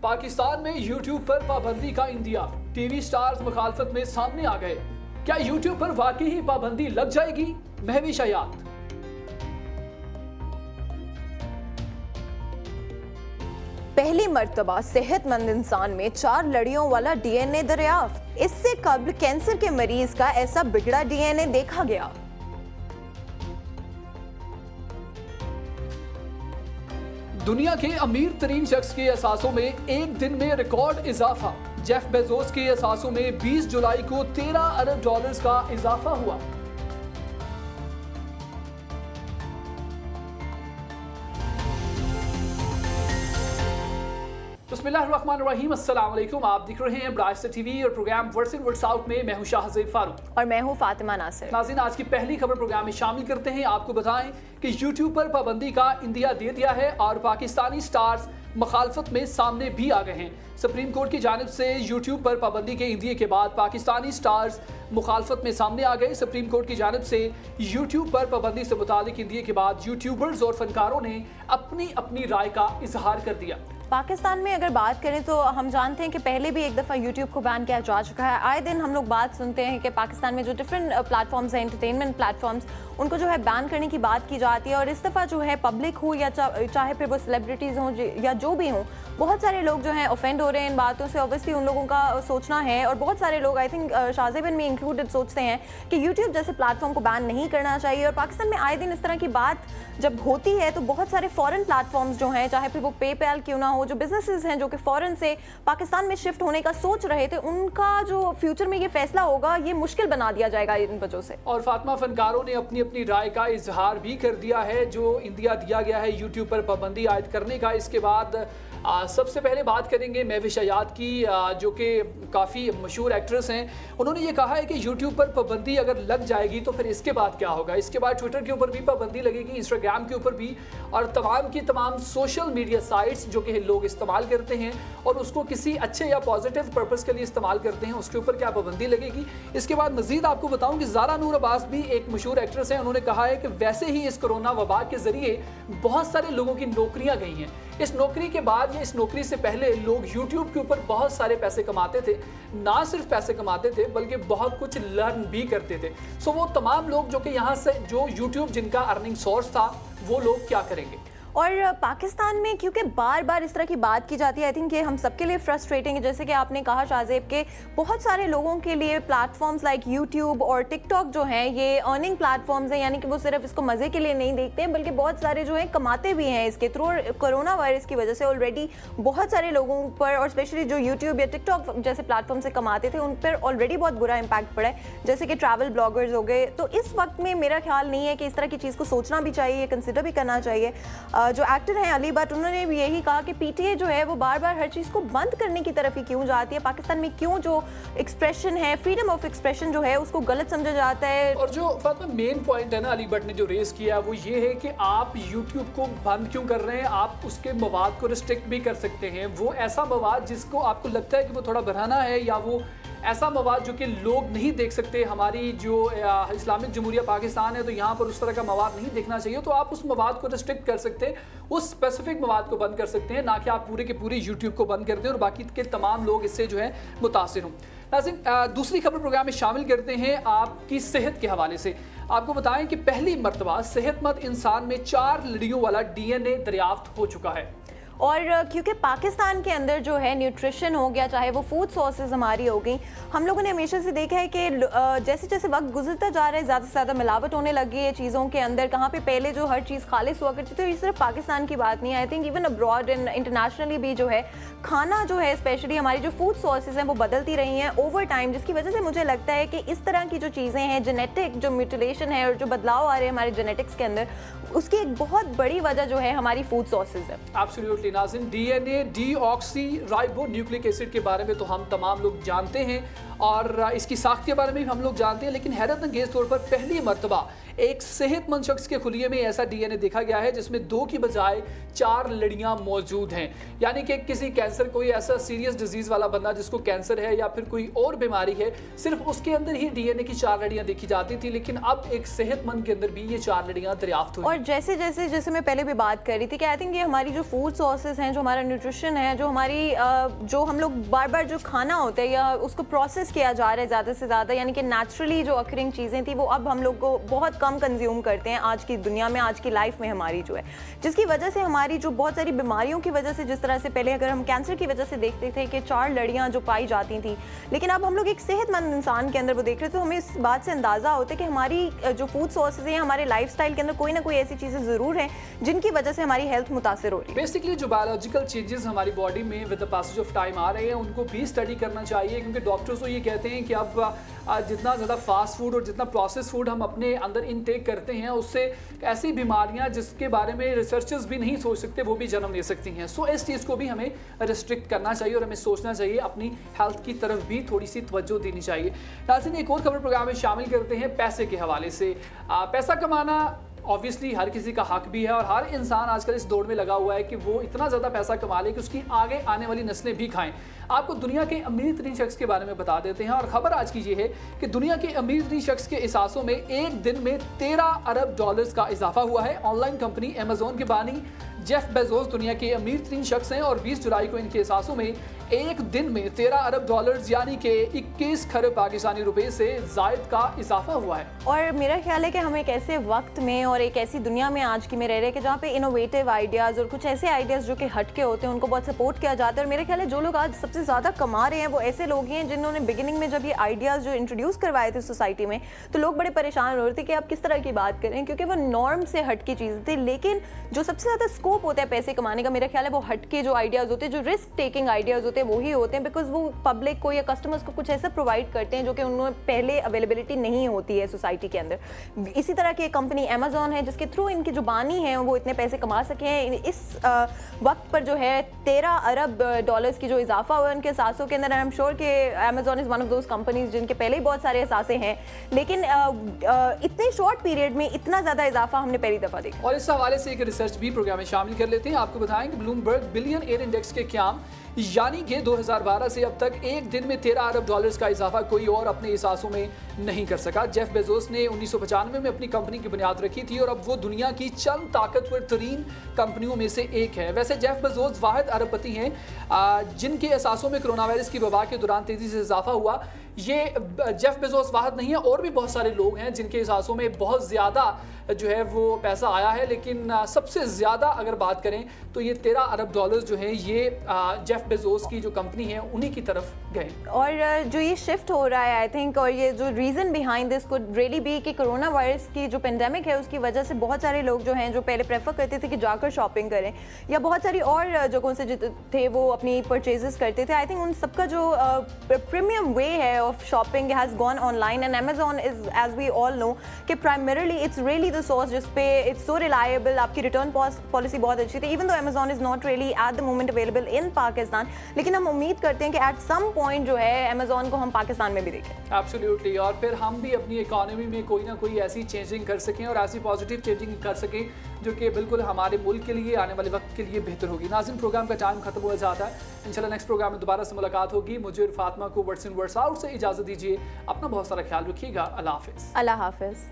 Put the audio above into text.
पाकिस्तान में यूट्यूब पर पाबंदी का इंदिया, टीवी स्टार्स मुखालफत में सामने आ गए। क्या यूट्यूब पर वाकई ही पाबंदी लग जाएगी? महविश हयात। पहली मर्तबा सेहतमंद इंसान में 4 लड़ियों वाला डीएनए दरियाफ्त। इससे कबल कैंसर के मरीज का ऐसा बिगड़ा डीएनए देखा गया। दुनिया के अमीर तरीन शख्स के असासों में एक दिन में रिकॉर्ड इजाफा। जेफ बेजोस के असासों में 20 जुलाई को 13 अरब डॉलर्स का इजाफा हुआ। बिस्मिल्लाहिर्रहमानिर्रहीम, अस्सलाम वालेकुम। आप देख रहे हैं ब्राइस्टर टीवी और program words in words out में मैं हूं शाहज़ेब फारूक और मैं हूं फातिमा नासिर। नाज़रीन, आज की पहली खबर प्रोग्राम में शामिल करते हैं। आपको बताएं कि यूट्यूब पर पाबंदी का इंदिया दे दिया है और पाकिस्तानी स्टार्स मुखालफत में सामने भी आ गए हैं। सुप्रीम कोर्ट की जानिब से यूट्यूब पर पाबंदी के इंदिये के बाद पाकिस्तानी स्टार्स मुखालफत में सामने आ गए। सुप्रीम कोर्ट की जानिब से यूट्यूब पर पाबंदी से मुतालिक इंदिये के बाद यूट्यूबर्स और फनकारों ने अपनी अपनी राय का इजहार कर दिया। पाकिस्तान में अगर बात करें तो हम जानते हैं कि पहले भी एक दफ़ा यूट्यूब को बैन किया जा चुका है। आए दिन हम लोग बात सुनते हैं कि पाकिस्तान में जो डिफरेंट प्लेटफॉर्म्स हैं, एंटरटेनमेंट प्लेटफॉर्म्स, उनको जो है बैन करने की बात की जाती है। और इस दफ़ा जो है पब्लिक हो या चाहे फिर वो सेलिब्रिटीज़ हों या जो भी हों, बहुत सारे लोग जो हैं ऑफेंड हो रहे हैं इन बातों से। ऑब्वियसली उन लोगों का सोचना है और बहुत सारे लोग, आई थिंक शाहज़ेब में इंक्लूडेड, सोचते हैं कि यूट्यूब जैसे प्लेटफॉर्म को बैन नहीं करना चाहिए। और पाकिस्तान में आए दिन इस तरह की बात जब होती है तो बहुत सारे फॉरेन प्लेटफॉर्म्स जो हैं, चाहे फिर वो पेपैल क्यों ना हो, जो बिजनेसेस हैं जो कि फॉरेन से पाकिस्तान में शिफ्ट होने का सोच रहे थे, उनका जो फ्यूचर में ये फैसला होगा ये मुश्किल बना दिया जाएगा इन वजह से। और फातिमा, फनकारों ने अपनी अपनी राय का इजहार भी कर दिया है। जो इंदिया दिया गया है यूट्यूब पर पाबंदी आयद करने का, इसके बाद सबसे पहले बात करेंगे महविश हयात की, जो कि काफ़ी मशहूर एक्ट्रेस हैं। उन्होंने ये कहा है कि यूट्यूब पर पाबंदी अगर लग जाएगी तो फिर इसके बाद क्या होगा। इसके बाद ट्विटर के ऊपर भी पाबंदी लगेगी, इंस्टाग्राम के ऊपर भी, और तमाम की तमाम सोशल मीडिया साइट्स जो कि लोग इस्तेमाल करते हैं और उसको किसी अच्छे या पॉजिटिव पर्पज़ के लिए इस्तेमाल करते हैं, उसके ऊपर क्या पाबंदी लगेगी। इसके बाद मज़ीद आपको बताऊँ कि ज़ारा नूर अब्बास भी एक मशहूर एक्ट्रेस हैं। उन्होंने कहा है कि वैसे ही इस कोरोना वबा के ज़रिए बहुत सारे लोगों की नौकरियाँ गई हैं। इस नौकरी के बाद या इस नौकरी से पहले लोग यूट्यूब के ऊपर बहुत सारे पैसे कमाते थे, ना सिर्फ पैसे कमाते थे बल्कि बहुत कुछ लर्न भी करते थे। सो वो तमाम लोग जो कि यहाँ से जो यूट्यूब जिनका अर्निंग सोर्स था, वो लोग क्या करेंगे। और पाकिस्तान में क्योंकि बार बार इस तरह की बात की जाती है, आई थिंक ये हम सबके लिए फ्रस्ट्रेटिंग है। जैसे कि आपने कहा शाहज़ेब के बहुत सारे लोगों के लिए प्लेटफॉर्म्स लाइक यूट्यूब और टिकटॉक जो हैं ये अर्निंग प्लेटफॉर्म्स हैं, यानी कि वो सिर्फ इसको मज़े के लिए नहीं देखते हैं बल्कि बहुत सारे जो हैं कमाते भी हैं इसके थ्रू। कोरोना वायरस की वजह से ऑलरेडी बहुत सारे लोगों पर, और स्पेशली जो यूट्यूब या टिकटॉक जैसे प्लेटफॉर्म से कमाते थे, उन पर ऑलरेडी बहुत बुरा इम्पैक्ट पड़ा है, जैसे कि ट्रैवल ब्लॉगर्स हो गए। तो इस वक्त में मेरा ख्याल नहीं है कि इस तरह की चीज़ को सोचना भी चाहिए, कंसिडर भी करना चाहिए। जो एक्टर हैं बट उन्होंने भी यही कहा कि पीटीए जो है वो बार बार हर चीज़ को बंद करने की तरफ ही क्यों जाती है। पाकिस्तान में क्यों जो एक्सप्रेशन है, फ्रीडम ऑफ एक्सप्रेशन जो है, उसको गलत समझा जाता है। और जो फातिमा मेन पॉइंट है ना अली भट्ट ने जो रेस किया वो ये है कि आप यूट्यूब को बंद क्यों कर रहे हैं। आप उसके मवाद को रिस्ट्रिक्ट भी कर सकते हैं। वो ऐसा मवाद जिसको आपको लगता है कि वो थोड़ा बढ़ाना है, या वो ऐसा मवाद जो कि लोग नहीं देख सकते। हमारी जो इस्लामिक जमहूरिया पाकिस्तान है तो यहाँ पर उस तरह का मवाद नहीं देखना चाहिए, तो आप उस मवाद को रिस्ट्रिक्ट कर सकते हैं, उस स्पेसिफिक मवाद को बंद कर सकते हैं, ना कि आप पूरे के पूरे यूट्यूब को बंद कर दें और बाकी के तमाम लोग इससे जो है मुतासिर हों। नाज़रीन, दूसरी खबर प्रोग्राम में शामिल करते हैं आपकी सेहत के हवाले से। आपको बताएं कि पहली मर्तबा सेहतमंद इंसान में 4 लड़ियों वाला डीएनए दरियाफ्त हो चुका है। और क्योंकि पाकिस्तान के अंदर जो है न्यूट्रिशन हो गया, चाहे वो फूड सोर्सेज हमारी हो गई, हम लोगों ने हमेशा से देखा है कि जैसे जैसे वक्त गुजरता जा रहा है ज़्यादा से ज़्यादा मिलावट होने लगी है चीज़ों के अंदर। कहाँ पे पहले जो हर चीज़ खालिस हुआ करती थी, तो ये सिर्फ पाकिस्तान की बात नहीं है, I think even abroad and internationally भी जो है खाना जो है, स्पेशली हमारी जो फूड सोर्सेज हैं वो बदलती रही हैं ओवर टाइम, जिसकी वजह से मुझे लगता है कि इस तरह की जो चीज़ें हैं, जेनेटिक जो म्यूटिलेशन है और जो बदलाव आ रहे हैं हमारे जेनेटिक्स के अंदर, उसकी एक बहुत बड़ी वजह जो है हमारी फूड सोर्सेज है। एब्सोल्युटली नाज़रीन, DNA deoxy ribo nucleic acid के बारे में तो हम तमाम लोग जानते हैं और इसकी साख्त के बारे में भी हम लोग जानते हैं, लेकिन हैरत अंगेज तौर पर पहली मर्तबा एक सेहतमंद शख्स के खुलिये में ऐसा डीएनए देखा गया है जिसमें 2 की बजाय 4 लड़ियां मौजूद हैं। यानी कि किसी कैंसर, कोई ऐसा सीरियस डिजीज वाला बंदा जिसको कैंसर है या फिर कोई और बीमारी है, सिर्फ उसके अंदर ही डीएनए की 4 लड़ियां देखी जाती थी, लेकिन अब एक सेहतमंद के अंदर भी ये 4 लड़ियां दरियाफ्त हुई। और जैसे जैसे जैसे मैं पहले भी बात कर रही थी कि आई थिंक ये हमारी जो फूड सोर्सेज हैं, जो हमारा न्यूट्रिशन है, जो हमारी जो हम लोग बार बार जो खाना होता है या उसको प्रोसेस किया जा रहा है ज़्यादा से ज़्यादा, यानी कि नेचुरली जो अकरिंग चीज़ें थी वो अब हम लोग को बहुत कम कंज्यूम करते हैं आज की दुनिया में, आज की लाइफ में हमारी जो है, जिसकी वजह से हमारी जो बहुत सारी बीमारियों की वजह से, जिस तरह से पहले अगर हम कैंसर की वजह से देखते थे कि 4 लड़ियाँ जो पाई जाती थी, लेकिन अब हम लोग एक सेहतमंद इंसान के अंदर वो देख रहे तो हमें इस बात से अंदाज़ा होता है कि हमारी जो फूड सोर्सेज हैं, हमारे लाइफस्टाइल के अंदर कोई ना कोई ऐसी चीज़ें ज़रूर हैं जिनकी वजह से हमारी हेल्थ मुतासर हो रही है। बेसिकली जो बायोलॉजिकल चेंजेस हमारी बॉडी में with the passage of time आ रहे हैं उनको भी स्टडी करना चाहिए, क्योंकि डॉक्टर्स तो ये कहते हैं कि अब जितना ज़्यादा फास्ट फूड और जितना प्रोसेस फूड हम अपने अंदर इनटेक करते हैं उससे ऐसी बीमारियां जिसके बारे में रिसर्चर्स भी नहीं सोच सकते वो भी जन्म ले सकती हैं। सो इस चीज़ को भी हमें रिस्ट्रिक्ट करना चाहिए और हमें सोचना चाहिए, अपनी हेल्थ की तरफ भी थोड़ी सी तवज्जो देनी चाहिए। नाज़रीन, एक और खबर प्रोग्राम में शामिल करते हैं पैसे के हवाले से। पैसा कमाना ऑब्वियसली हर किसी का हक भी है और हर इंसान आजकल इस दौड़ में लगा हुआ है कि वो इतना ज़्यादा पैसा कमा ले कि उसकी आगे आने वाली नस्लें भी खाएं। आपको दुनिया के अमीर तरीन शख्स के बारे में बता देते हैं और ख़बर आज की ये है कि दुनिया के अमीर तरीन शख्स के एहसासों में एक दिन में 13 अरब डॉलर्स का इजाफा हुआ है। ऑनलाइन कंपनी अमेजोन के बानी जेफ बेजोस दुनिया के अमीर तरीन शख्स हैं और 20 जुलाई को इनके एहसासों में एक दिन में 13 अरब डॉलर्स यानी कि 21 खरब पाकिस्तानी रुपए से जायद का इजाफा हुआ है। और मेरा ख्याल है कि हम एक ऐसे वक्त में और एक ऐसी दुनिया में आज की में रह रहे हैं कि जहाँ पे इनोवेटिव आइडियाज़ और कुछ ऐसे आइडियाज़ जो कि हटके होते हैं उनको बहुत सपोर्ट किया जाता है। और मेरा ख्याल है जो लोग आज सबसे ज़्यादा कमा रहे हैं वो ऐसे लोग हैं जिन्होंने बिगिनिंग में जब ये आइडियाज़ जो इंट्रोड्यूस करवाए थे सोसाइटी में तो लोग बड़े परेशान हो रहे थे कि आप किस तरह की बात करें, क्योंकि वो नॉर्म से हटकी चीज़ें थी। लेकिन जो सबसे ज़्यादा स्कोप होता है पैसे कमाने का, मेरा ख्याल है वो हटके जो आइडियाज़ होते हैं, जो रिस्क टेकिंग आइडियाज़ होते हैं वही होते हैं, बिकॉज वो पब्लिक को या कस्टमर्स को कुछ ऐसा प्रोवाइड करते हैं जो कि उन्हें पहले अवेलेबिलिटी नहीं होती है सोसाइटी के अंदर। इसी तरह की एक कंपनी अमेजोन है जिसके थ्रू इनकी जो बानी है वो इतने पैसे कमा सके हैं। इस वक्त पर जो है 13 अरब डॉलर्स की जो इजाफा हुआ है उनके एहसासों के अंदर। आई एम श्योर कि Amazon is one of those companies जिनके पहले ही बहुत सारे एहसासे हैं, लेकिन इतने शॉर्ट पीरियड में इतना ज़्यादा इजाफा हमने पहली दफ़ा देखा। और इस हवाले से एक रिसर्च भी प्रोग्राम में शामिल कर लेते हैं। आपको बताएं कि ब्लूमबर्ग बिलियन एयर इंडेक्स के क़याम यानी कि 2012 से अब तक एक दिन में 13 अरब डॉलर्स का इजाफा कोई और अपने एहसासों में नहीं कर सका। जेफ बेजोस ने 1995 में अपनी कंपनी की बुनियाद रखी थी और अब वो दुनिया की चंद ताकतवर तरीन कंपनियों में से एक है। वैसे जेफ बेजोस वाहिद अरबपति हैं जिनके एहसासों में कोरोना वायरस की वबा के दौरान तेज़ी से इजाफा हुआ। ये जेफ बेजोस वाहिद नहीं है, और भी बहुत सारे लोग हैं जिनके एहसासों में बहुत ज़्यादा जो है वो पैसा आया है, लेकिन सबसे ज़्यादा अगर बात करें तो ये 13 अरब डॉलर्स जो है ये जेफ बेजोस की जो कंपनी है उन्हीं की तरफ गए। और जो ये शिफ्ट हो रहा है आई थिंक, और ये जो reason behind this could really be कि कोरोना वायरस की जो पेंडेमिक है उसकी वजह से बहुत सारे लोग जो हैं जो पहले प्रेफर करते थे कि जाकर शॉपिंग करें या बहुत सारी और जगहों से थे वो अपनी परचेजेस करते थे, आई थिंक उन सबका जो प्रीमियम वे है of shopping has gone online. And Amazon is as we all know कि primarily it's really the source जिस पे इट्स सो रिलायबल। आपकी रिटर्न पॉलिसी बहुत अच्छी थी, even though Amazon is not really at the moment available in Pakistan, लेकिन हम उम्मीद करते हैं कि एट सम पॉइंट जो है अमेजोन को हम पाकिस्तान में भी देखें। एब्सोल्युटली, और फिर हम भी अपनी इकोनॉमी में कोई ना कोई ऐसी चेंजिंग कर सकें और ऐसी पॉजिटिव चेंजिंग कर सकें जो कि बिल्कुल हमारे मुल्क के लिए आने वाले वक्त के लिए बेहतर होगी। नाज़रीन, प्रोग्राम का टाइम खत्म हो जाता है। इंशाल्लाह नेक्स्ट प्रोग्राम में दोबारा से मुलाकात होगी। मुझे और फातिमा को वर्ड्स इन वर्ड्स आउट से इजाज़त दीजिए। अपना बहुत सारा ख्याल रखिएगा। अल्लाह हाफिज़। अल्लाह हाफिज़।